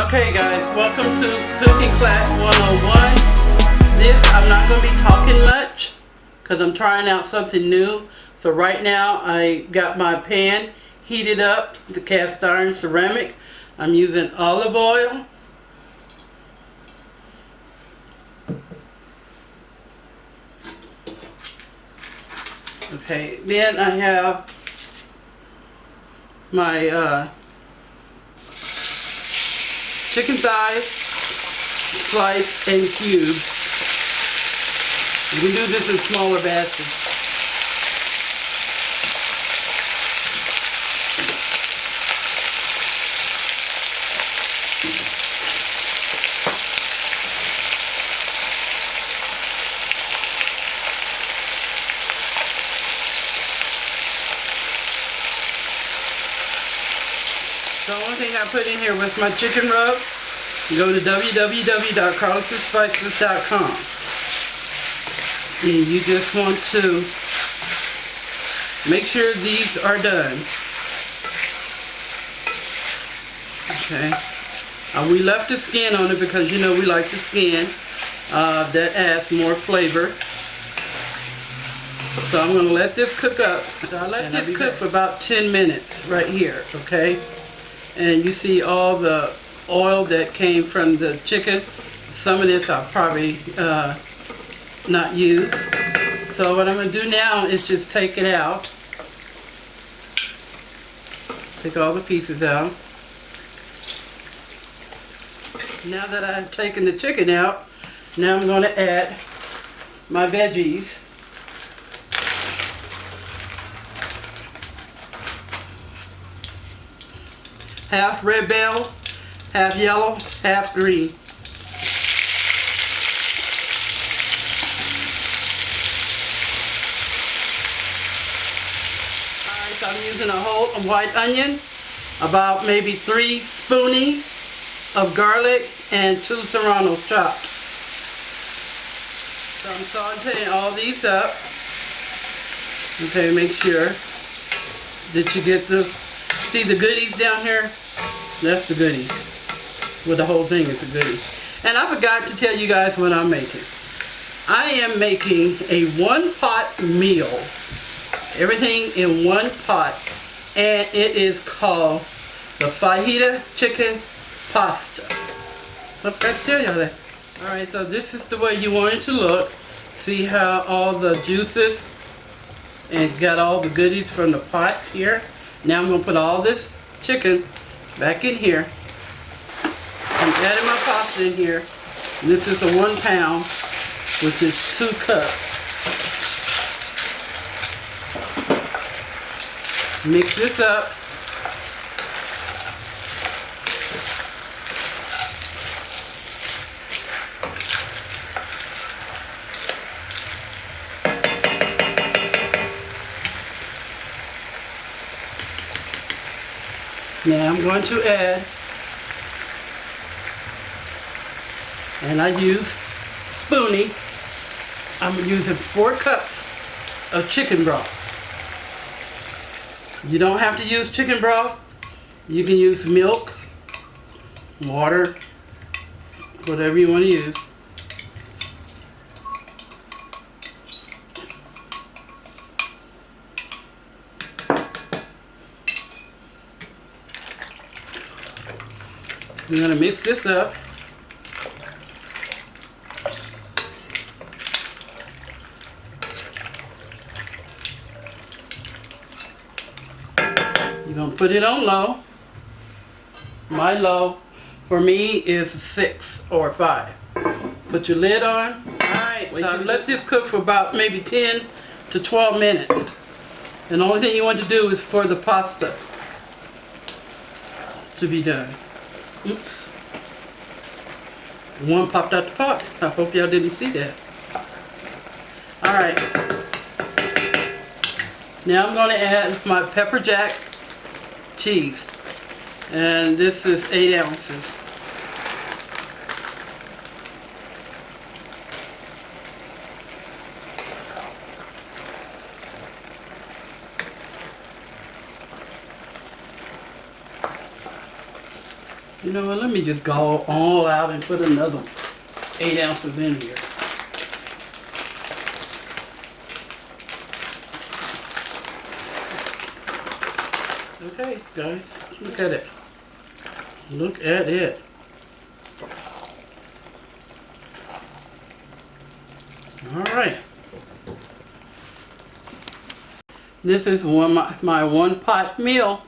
Okay guys, welcome to Cooking Class 101. This, I'm not going to be talking much because I'm trying out something new. So right now I got my pan heated up, the cast iron ceramic. I'm using olive oil. Okay, then I have my chicken thighs sliced and cubed. We do this in smaller batches. The only thing I put in here was my chicken rub. Go to www.carlissspices.com and you just want to make sure these are done. Okay. We left the skin on it because you know we like the skin. That adds more flavor. So I'm going to let this cook up. So I let this cook for about 10 minutes right here, okay? And you see all the oil that came from the chicken. Some of this I'll probably not use. So what I'm going to do now is just take it out. Take all the pieces out. Now that I've taken the chicken out, now I'm going to add my veggies. Half red bell, half yellow, half green. Alright, so I'm using a whole white onion, about maybe 3 spoonies of garlic, and 2 serranos chopped. So I'm sauteing all these up. Okay, make sure that you get see the goodies down here? That's the goodies. Well, the whole thing is the goodies. And I forgot to tell you guys what I'm making. I am making a 1-pot meal. Everything in 1 pot. And it is called the Fajita chicken pasta. I forgot to tell y'all that. Alright, so this is the way you want it to look. See how all the juices and got all the goodies from the pot here. Now I'm going to put all this chicken back in here. I'm adding my pasta in here. This is a 1 pound, which is 2 cups. Mix this up. Now I'm going to add, and I use spoonie, I'm using 4 cups of chicken broth. You don't have to use chicken broth. You can use milk, water, whatever you want to use. I'm going to mix this up. You're going to put it on low. My low for me is 6 or 5. Put your lid on. Alright, so let this cook for about maybe 10 to 12 minutes. And the only thing you want to do is for the pasta to be done. Oops. One popped out the pot. I hope y'all didn't see that. Alright. Now I'm going to add my pepper jack cheese. And this is 8 ounces. You know what, let me just go all out and put another 8 ounces in here. Okay, guys, look at it. Look at it. All right. This is my one pot meal.